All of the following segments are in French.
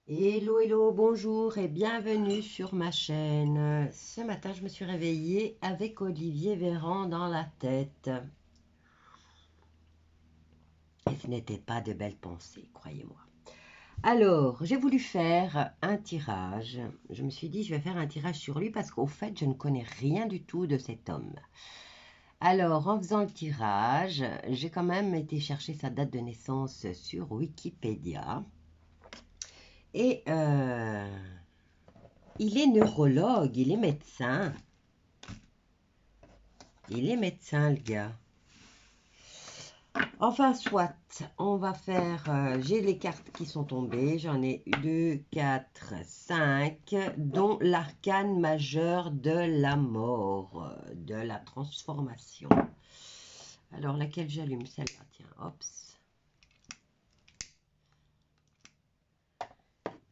Hello, hello, bonjour et bienvenue sur ma chaîne. Ce matin, je me suis réveillée avec Olivier Véran dans la tête. Et ce n'était pas de belles pensées, croyez-moi. Alors, j'ai voulu faire un tirage. Je me suis dit, je vais faire un tirage sur lui parce qu'au fait, je ne connais rien du tout de cet homme. Alors, en faisant le tirage, j'ai quand même été chercher sa date de naissance sur Wikipédia. Et il est neurologue, il est médecin. Il est médecin, le gars. Enfin, soit, on va faire... j'ai les cartes qui sont tombées. J'en ai 2, 4, 5, dont l'arcane majeur de la mort, de la transformation. Alors, laquelle j'allume? Celle-là, tiens, hop.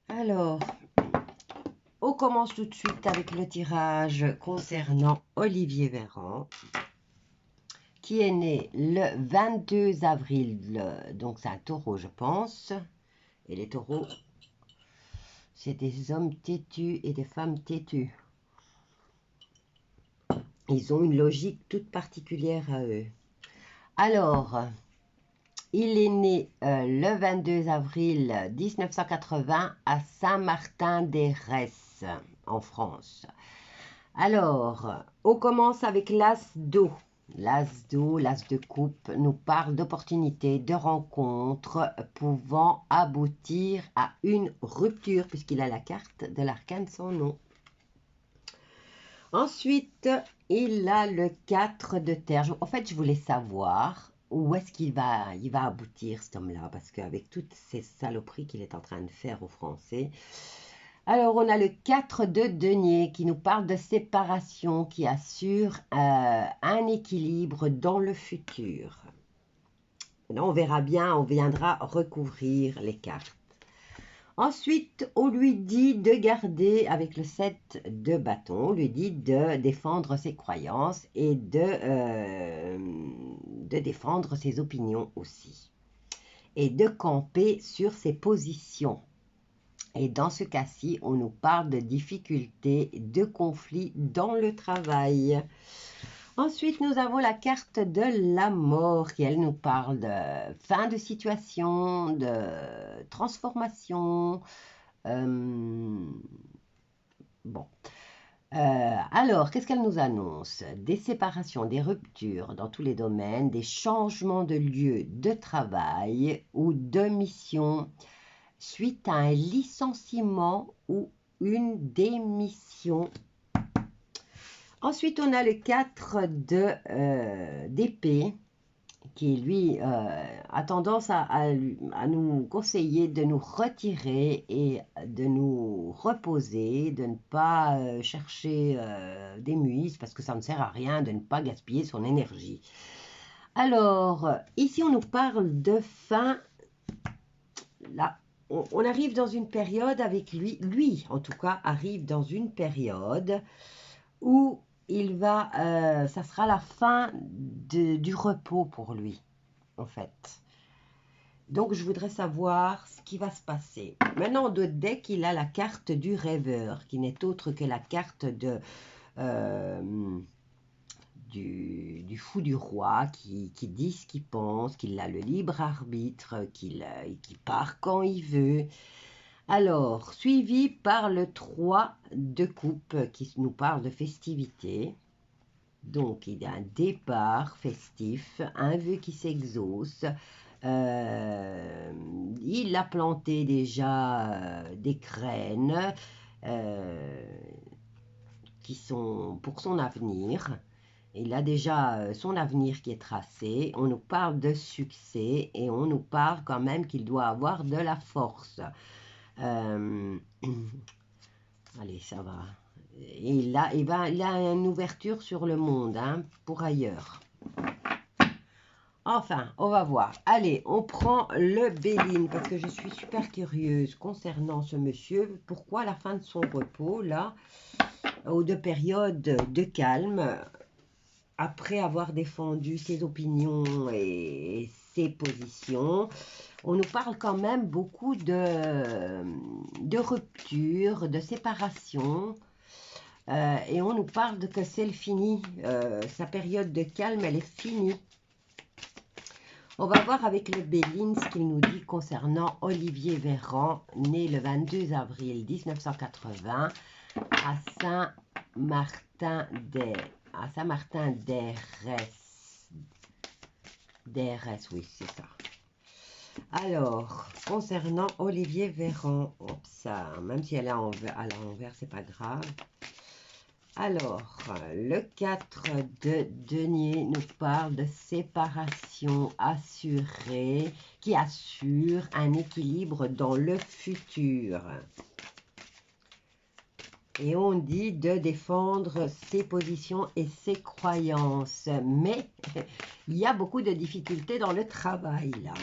Alors, on commence tout de suite avec le tirage concernant Olivier Véran, qui est né le 22 avril, donc c'est un taureau, je pense. Et les taureaux, c'est des hommes têtus et des femmes têtues. Ils ont une logique toute particulière à eux. Alors, il est né le 22 avril 1980 à Saint-Martin-des-Resses, en France. Alors, on commence avec l'as d'eau. L'as d'eau, l'as de coupe, nous parle d'opportunités, de rencontres pouvant aboutir à une rupture, puisqu'il a la carte de l'arcane son nom. Ensuite, il a le 4 de terre. En fait, je voulais savoir où est-ce qu'il va aboutir, cet homme-là, parce qu'avec toutes ces saloperies qu'il est en train de faire aux Français. Alors, on a le 4 de denier qui nous parle de séparation, qui assure un équilibre dans le futur. Là, on verra bien, on viendra recouvrir les cartes. Ensuite, on lui dit de garder, avec le 7 de bâton, on lui dit de défendre ses croyances et de défendre ses opinions aussi. Et de camper sur ses positions. Et dans ce cas-ci, on nous parle de difficultés, de conflits dans le travail. Ensuite, nous avons la carte de la mort qui, elle, nous parle de fin de situation, de transformation. Bon. Alors, qu'est-ce qu'elle nous annonce? Des séparations, des ruptures dans tous les domaines, des changements de lieu de travail ou de mission suite à un licenciement ou une démission. Ensuite, on a le 4 d'épée qui, lui, a tendance à nous conseiller de nous retirer et de nous reposer, de ne pas chercher des muses, parce que ça ne sert à rien de ne pas gaspiller son énergie. Alors, ici, on nous parle de fin. Là, on arrive dans une période avec lui en tout cas, arrive dans une période où il va, ça sera la fin du repos pour lui, en fait. Donc, je voudrais savoir ce qui va se passer. Maintenant, de deck, il a la carte du rêveur, qui n'est autre que la carte du fou du roi, qui dit ce qu'il pense, qu'il a le libre arbitre, qui part quand il veut. Alors, suivi par le 3 de coupe, qui nous parle de festivité. Donc, il y a un départ festif, un vœu qui s'exauce. Il a planté déjà des graines qui sont pour son avenir. Il a déjà son avenir qui est tracé. On nous parle de succès et on nous parle quand même qu'il doit avoir de la force. Allez, ça va. Il a une ouverture sur le monde, hein, pour ailleurs. Enfin, on va voir. Allez, on prend le Béline, parce que je suis super curieuse concernant ce monsieur. Pourquoi la fin de son repos, là, ou de période de calme, après avoir défendu ses opinions et ses positions, on nous parle quand même beaucoup de de rupture, de séparation. Et on nous parle de que c'est le fini. Sa période de calme, elle est finie. On va voir avec le Béline ce qu'il nous dit concernant Olivier Véran, né le 22 avril 1980 à Saint-Martin-d'Hères. Oui, c'est ça. Alors, concernant Olivier Véran, même si elle est à l'envers, c'est pas grave. Alors, le 4 de denier nous parle de séparation assurée qui assure un équilibre dans le futur. Et on dit de défendre ses positions et ses croyances. Mais il y a beaucoup de difficultés dans le travail, là,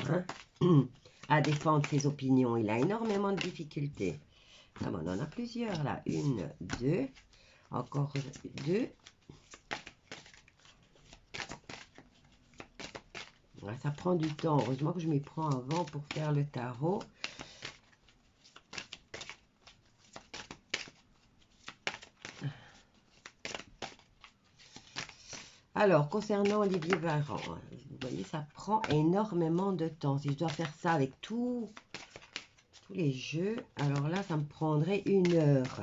hein, à défendre ses opinions. Il a énormément de difficultés. Ah, bon, on en a plusieurs, là. 1, 2... Encore 2. Ouais, ça prend du temps. Heureusement que je m'y prends avant pour faire le tarot. Alors, concernant Olivier Véran, vous voyez, ça prend énormément de temps. Si je dois faire ça avec tous les jeux, alors là, ça me prendrait 1 heure.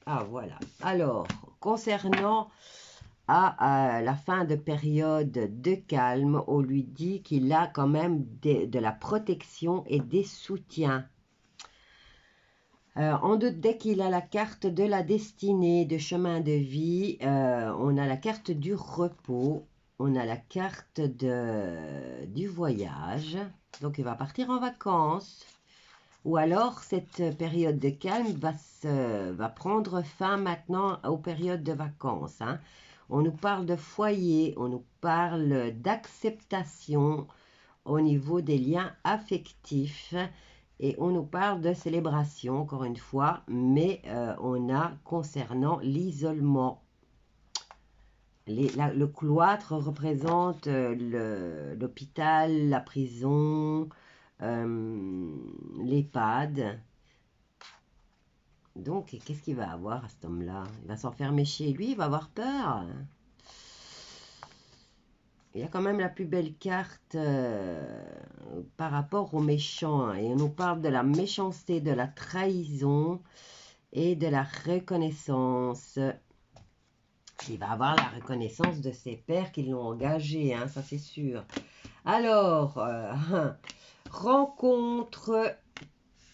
Ah, voilà. Alors, concernant la fin de période de calme, on lui dit qu'il a quand même de la protection et des soutiens. Dès qu'il a la carte de la destinée, de chemin de vie, on a la carte du repos, on a la carte du voyage. Donc, il va partir en vacances. Ou alors, cette période de calme va prendre fin maintenant aux périodes de vacances. Hein. On nous parle de foyer, on nous parle d'acceptation au niveau des liens affectifs et on nous parle de célébration, encore une fois, mais on a concernant l'isolement. Le cloître représente l'hôpital, la prison, l'EHPAD. Donc, qu'est-ce qu'il va avoir à cet homme-là? Il va s'enfermer chez lui, il va avoir peur. Il y a quand même la plus belle carte par rapport aux méchants. Hein. Et on nous parle de la méchanceté, de la trahison et de la reconnaissance. Il va avoir la reconnaissance de ses pairs qui l'ont engagé, hein, ça c'est sûr. Alors, rencontre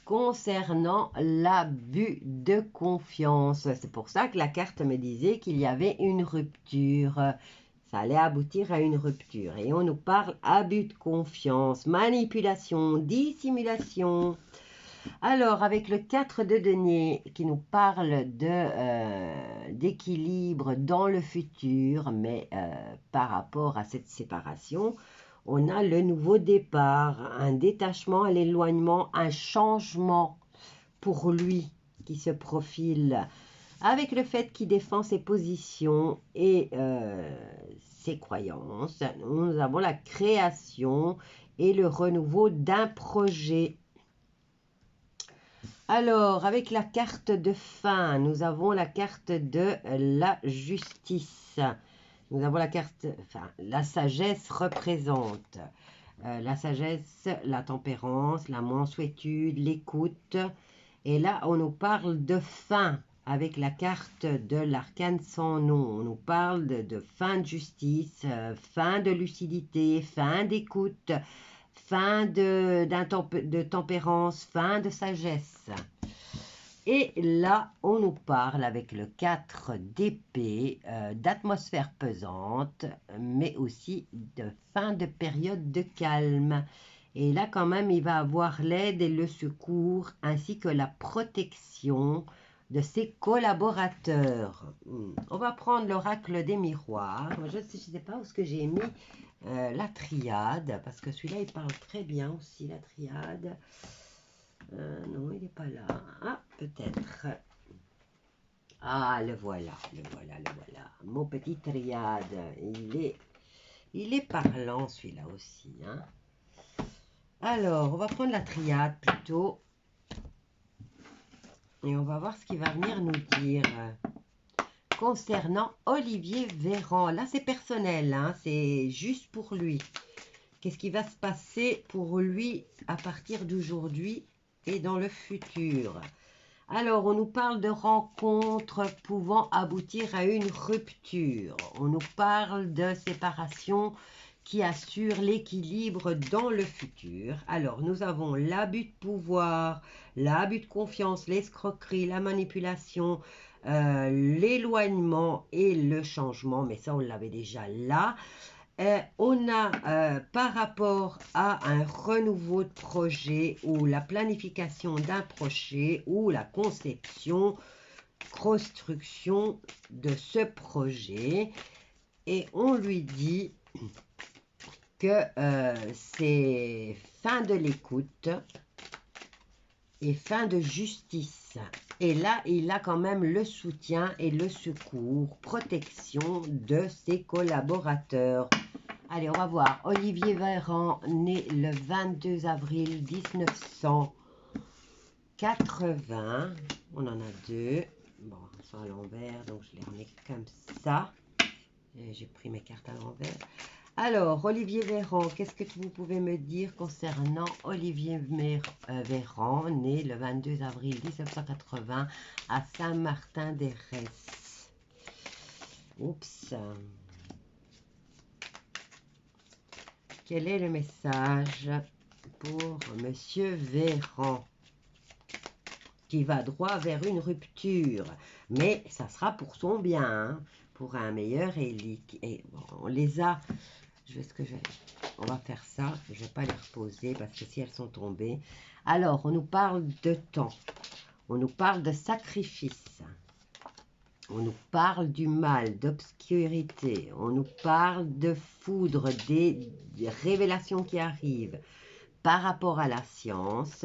concernant l'abus de confiance. C'est pour ça que la carte me disait qu'il y avait une rupture. Ça allait aboutir à une rupture. Et on nous parle abus de confiance, manipulation, dissimulation. Alors, avec le 4 de denier qui nous parle d'équilibre dans le futur, mais par rapport à cette séparation, on a le nouveau départ, un détachement, l'éloignement, un changement pour lui qui se profile. Avec le fait qu'il défend ses positions et ses croyances, nous avons la création et le renouveau d'un projet. Alors, avec la carte de fin, nous avons la carte de la justice. Nous avons la carte, enfin, la sagesse représente la sagesse, la tempérance, la mansuétude, l'écoute. Et là, on nous parle de fin avec la carte de l'arcane sans nom. On nous parle de fin de justice, fin de lucidité, fin d'écoute, fin de tempérance, fin de sagesse. Et là, on nous parle avec le 4 d'épée, d'atmosphère pesante, mais aussi de fin de période de calme. Et là, quand même, il va avoir l'aide et le secours, ainsi que la protection de ses collaborateurs. On va prendre l'oracle des miroirs. Je ne sais pas où est-ce que j'ai mis la triade, parce que celui-là, il parle très bien aussi, la triade. Non, il n'est pas là. Ah, peut-être. Ah, le voilà, le voilà, le voilà. Mon petit triade, il est parlant celui-là aussi. Hein. Alors, on va prendre la triade plutôt. Et on va voir ce qu'il va venir nous dire concernant Olivier Véran. Là, c'est personnel, hein, c'est juste pour lui. Qu'est-ce qui va se passer pour lui à partir d'aujourd'hui et dans le futur? Alors, on nous parle de rencontres pouvant aboutir à une rupture. On nous parle de séparation qui assure l'équilibre dans le futur. Alors, nous avons l'abus de pouvoir, l'abus de confiance, l'escroquerie, la manipulation, l'éloignement et le changement. Mais ça, on l'avait déjà là. On a par rapport à un renouveau de projet ou la planification d'un projet ou la conception, construction de ce projet. Et on lui dit que c'est fin de l'écoute et fin de justice. Et là, il a quand même le soutien et le secours, protection de ses collaborateurs. Allez, on va voir. Olivier Véran, né le 22 avril 1980. On en a deux. Bon, ils sont à l'envers, donc je les remets comme ça. J'ai pris mes cartes à l'envers. Alors, Olivier Véran, qu'est-ce que vous pouvez me dire concernant Olivier Véran, né le 22 avril 1980 à Saint-Martin-d'Hérès? Oups. Quel est le message pour Monsieur Véran qui va droit vers une rupture? Mais ça sera pour son bien, hein, pour un meilleur élite. Et bon, on les a... On va faire ça. Je ne vais pas les reposer parce que si elles sont tombées... Alors, on nous parle de temps. On nous parle de sacrifice. On nous parle du mal, d'obscurité. On nous parle de foudre, des révélations qui arrivent par rapport à la science.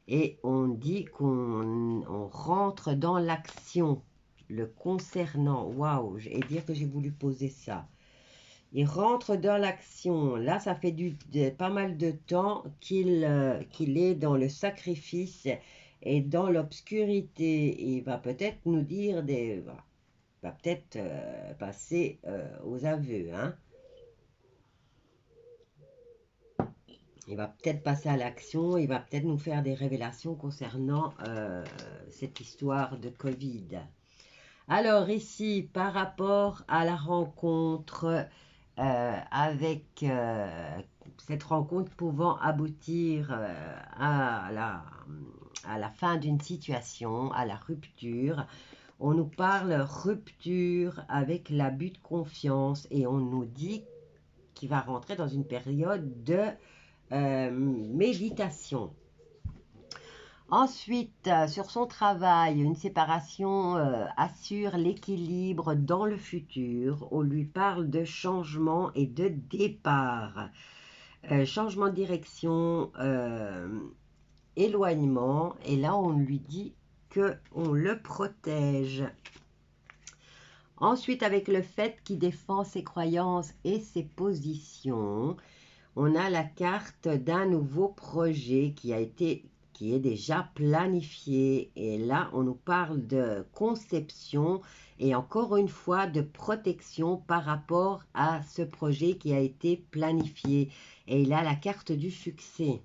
Et on dit qu'on rentre dans l'action le concernant. Waouh, et dire que j'ai voulu poser ça. Il rentre dans l'action. Là, ça fait pas mal de temps qu'il est dans le sacrifice et dans l'obscurité. Il va peut-être nous dire va peut-être passer aux aveux. Hein. Il va peut-être passer à l'action. Il va peut-être nous faire des révélations concernant cette histoire de Covid. Alors ici, par rapport à la rencontre avec cette rencontre pouvant aboutir à la fin d'une situation, à la rupture. On nous parle rupture avec l'abus de confiance et on nous dit qu'il va rentrer dans une période de méditation. Ensuite, sur son travail, une séparation assure l'équilibre dans le futur. On lui parle de changement et de départ. Changement de direction, éloignement. Et là, on lui dit qu'on le protège. Ensuite, avec le fait qu'il défend ses croyances et ses positions, on a la carte d'un nouveau projet qui est déjà planifié. Et là, on nous parle de conception et encore une fois de protection par rapport à ce projet qui a été planifié. Et il a la carte du succès.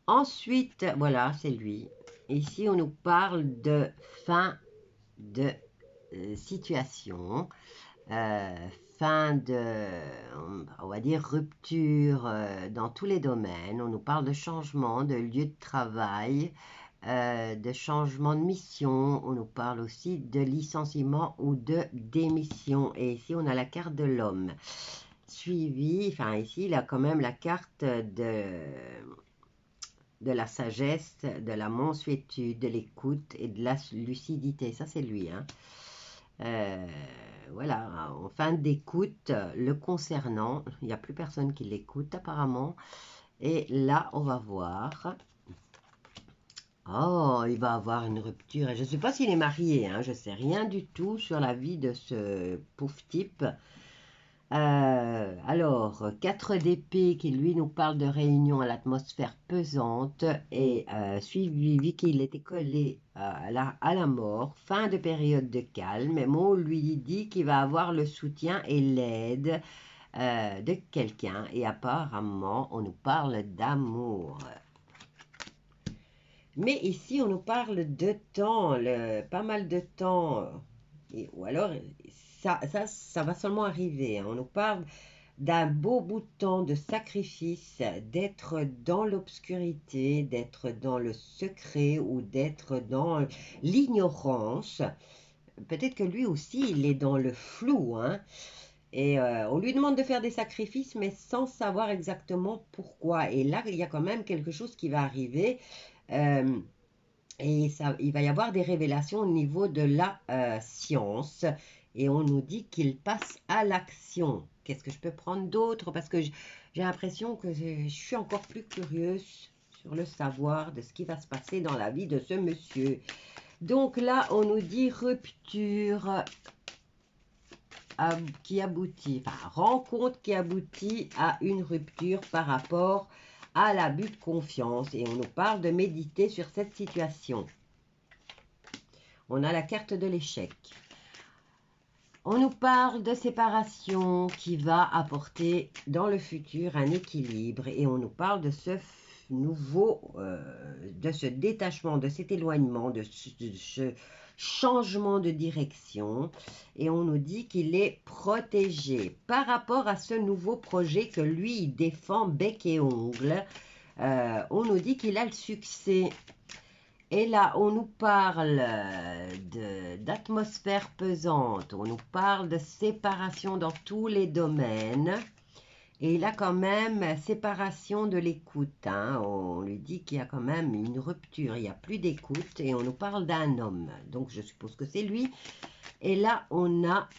Ensuite, voilà, c'est lui. Ici, on nous parle de fin de situation. Fin de, on va dire, rupture dans tous les domaines. On nous parle de changement de lieu de travail, de changement de mission. On nous parle aussi de licenciement ou de démission. Et ici, on a la carte de l'homme. Suivi, enfin ici, il a quand même la carte de la sagesse, de la mansuétude, de l'écoute et de la lucidité. Ça, c'est lui, hein. Voilà, en fin d'écoute, le concernant, il n'y a plus personne qui l'écoute apparemment. Et là, on va voir. Oh, il va avoir une rupture. Et je ne sais pas s'il est marié, hein, je ne sais rien du tout sur la vie de ce pauvre type. Alors, 4 d'épée qui lui nous parle de réunion à l'atmosphère pesante et suivi qu'il était collé à la mort, fin de période de calme, mais on lui dit qu'il va avoir le soutien et l'aide de quelqu'un et apparemment on nous parle d'amour. Mais ici on nous parle de temps, pas mal de temps, ou alors ça va seulement arriver, hein. On nous parle d'un beau bout de temps de sacrifice, d'être dans l'obscurité, d'être dans le secret ou d'être dans l'ignorance. Peut-être que lui aussi, il est dans le flou, hein. Et on lui demande de faire des sacrifices, mais sans savoir exactement pourquoi. Et là, il y a quand même quelque chose qui va arriver. Euh, et ça, il va y avoir des révélations au niveau de la science. Et on nous dit qu'il passe à l'action. Qu'est-ce que je peux prendre d'autre? Parce que j'ai l'impression que je suis encore plus curieuse sur le savoir de ce qui va se passer dans la vie de ce monsieur. Donc là, on nous dit rupture qui aboutit, enfin rencontre qui aboutit à une rupture par rapport à l'abus de confiance. Et on nous parle de méditer sur cette situation. On a la carte de l'échec. On nous parle de séparation qui va apporter dans le futur un équilibre et on nous parle de ce de ce détachement, de cet éloignement, de ce changement de direction et on nous dit qu'il est protégé par rapport à ce nouveau projet que lui il défend bec et ongle. On nous dit qu'il a le succès. Et là, on nous parle d'atmosphère pesante, on nous parle de séparation dans tous les domaines. Et il a quand même séparation de l'écoute, hein. On lui dit qu'il y a quand même une rupture, il n'y a plus d'écoute et on nous parle d'un homme. Donc je suppose que c'est lui. Et là, on a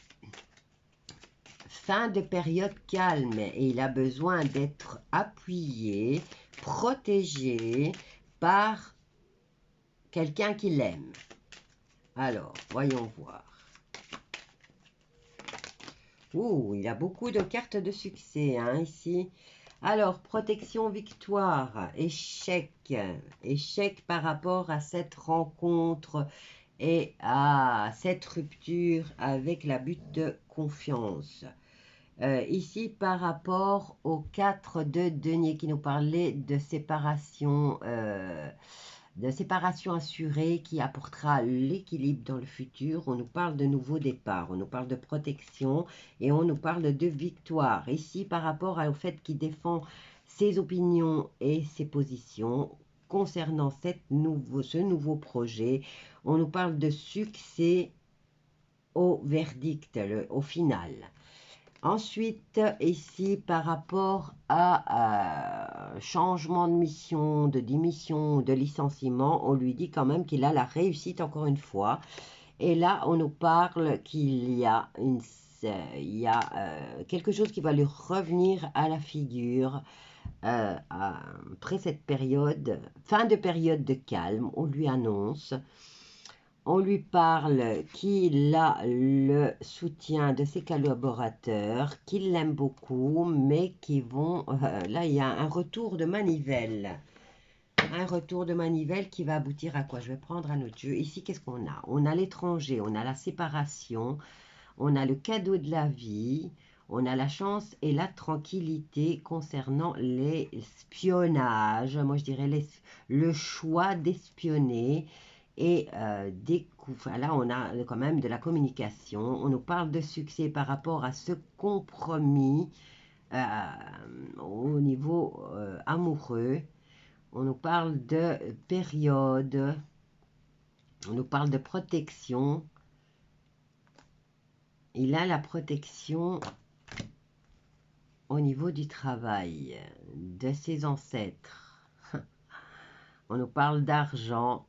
fin de période calme et il a besoin d'être appuyé, protégé par quelqu'un qui l'aime. Alors, voyons voir. Ouh, il a beaucoup de cartes de succès, hein, ici. Alors, protection, victoire, échec. Échec par rapport à cette rencontre et à cette rupture avec l'abus de confiance. Ici, par rapport aux 4 de denier qui nous parlaient de séparation assurée qui apportera l'équilibre dans le futur. On nous parle de nouveau départ, on nous parle de protection et on nous parle de victoire. Ici, par rapport au fait qu'il défend ses opinions et ses positions concernant ce nouveau projet, on nous parle de succès au verdict, au final. Ensuite, ici, par rapport à changement de mission, de démission, de licenciement, on lui dit quand même qu'il a la réussite encore une fois. Et là, on nous parle qu'il y a, quelque chose qui va lui revenir à la figure après cette période, fin de période de calme, on lui annonce. On lui parle qu'il a le soutien de ses collaborateurs, qu'il l'aime beaucoup, mais qui vont... là, il y a un retour de manivelle. Un retour de manivelle qui va aboutir à quoi? Je vais prendre un autre jeu. Ici, qu'est-ce qu'on a? On a l'étranger, on a la séparation, on a le cadeau de la vie, on a la chance et la tranquillité concernant l'espionnage. Moi, je dirais le choix d'espionner. Et là, on a quand même de la communication. On nous parle de succès par rapport à ce compromis au niveau amoureux. On nous parle de période. On nous parle de protection. Il a la protection au niveau du travail, de ses ancêtres. On nous parle d'argent.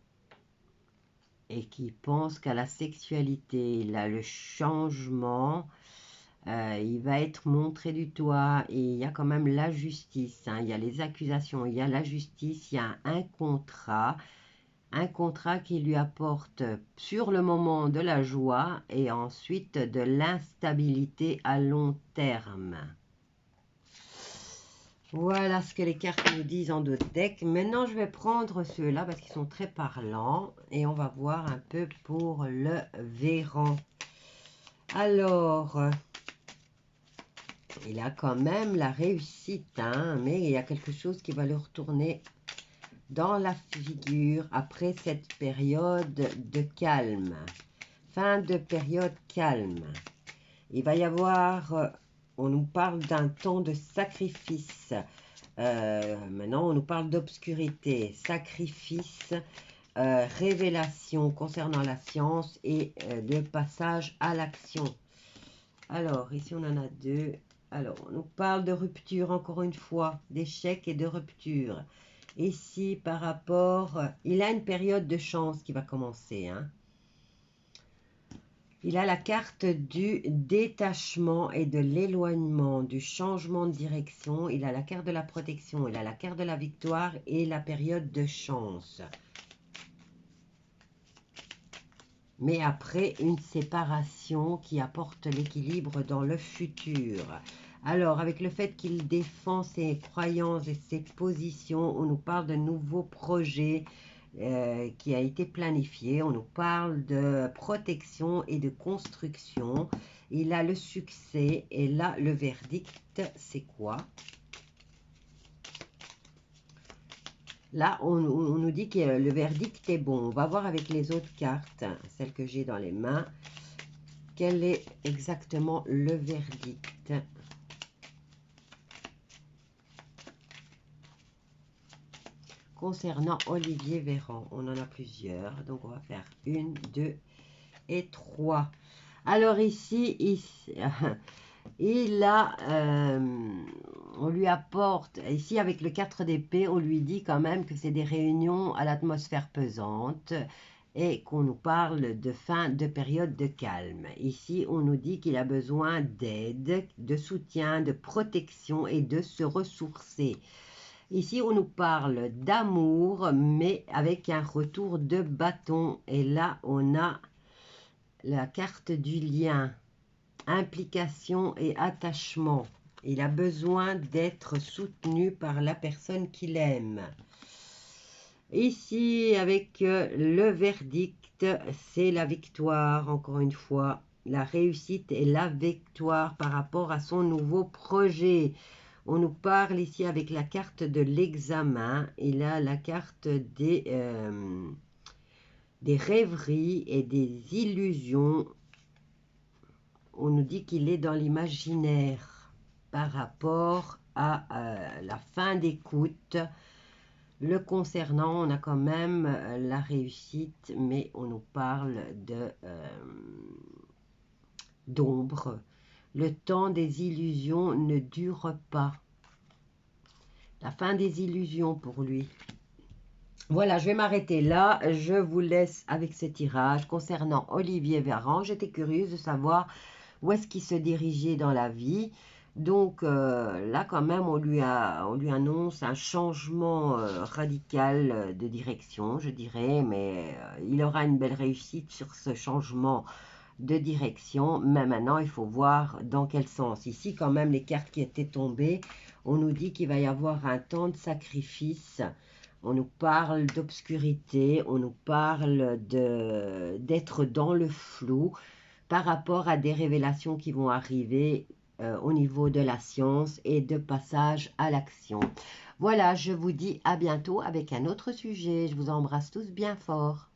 Et qui pense qu'à la sexualité, là, le changement, il va être montré du doigt et il y a quand même la justice, hein, il y a les accusations, il y a la justice, il y a un contrat un contrat qui lui apporte sur le moment de la joie et ensuite de l'instabilité à long terme. Voilà ce que les cartes nous disent en d'autres decks. Maintenant, je vais prendre ceux-là parce qu'ils sont très parlants. Et on va voir un peu pour le Véran. Alors, il a quand même la réussite, hein, mais il y a quelque chose qui va le retourner dans la figure après cette période de calme. Fin de période calme. Il va y avoir... on nous parle d'un temps de sacrifice. Maintenant, on nous parle d'obscurité, sacrifice, révélation concernant la science et de passage à l'action. Alors, ici, on en a deux. Alors, on nous parle de rupture, encore une fois, d'échec et de rupture. Ici, par rapport... il a une période de chance qui va commencer, hein. Il a la carte du détachement et de l'éloignement, du changement de direction. Il a la carte de la protection, il a la carte de la victoire et la période de chance. Mais après, une séparation qui apporte l'équilibre dans le futur. Alors, avec le fait qu'il défend ses croyances et ses positions, on nous parle de nouveaux projets, qui a été planifié. On nous parle de protection et de construction. Il a le succès et là, le verdict, c'est quoi? Là, on nous dit que le verdict est bon. On va voir avec les autres cartes, celles que j'ai dans les mains, quel est exactement le verdict. Concernant Olivier Véran, on en a plusieurs, donc on va faire 1, 2 et 3. Alors ici il a, on lui apporte, ici avec le 4 d'épée, on lui dit quand même que c'est des réunions à l'atmosphère pesante et qu'on nous parle de fin de période de calme. Ici, on nous dit qu'il a besoin d'aide, de soutien, de protection et de se ressourcer. Ici, on nous parle d'amour, mais avec un retour de bâton. Et là, on a la carte du lien, implication et attachement. Il a besoin d'être soutenu par la personne qu'il aime. Ici, avec le verdict, c'est la victoire, encore une fois. La réussite et la victoire par rapport à son nouveau projet. On nous parle ici avec la carte de l'examen. Il a la carte des rêveries et des illusions. On nous dit qu'il est dans l'imaginaire par rapport à la fin d'écoute. Le concernant, on a quand même la réussite, mais on nous parle d'ombre. Le temps des illusions ne dure pas. La fin des illusions pour lui. Voilà, je vais m'arrêter là. Je vous laisse avec ce tirage concernant Olivier Véran. J'étais curieuse de savoir où est-ce qu'il se dirigeait dans la vie. Donc là, quand même, on lui annonce un changement radical de direction, je dirais. Mais il aura une belle réussite sur ce changement de direction, mais maintenant il faut voir dans quel sens. Ici quand même les cartes qui étaient tombées, on nous dit qu'il va y avoir un temps de sacrifice, on nous parle d'obscurité, on nous parle d'être dans le flou par rapport à des révélations qui vont arriver au niveau de la science et de passage à l'action. Voilà, je vous dis à bientôt avec un autre sujet. Je vous embrasse tous bien fort.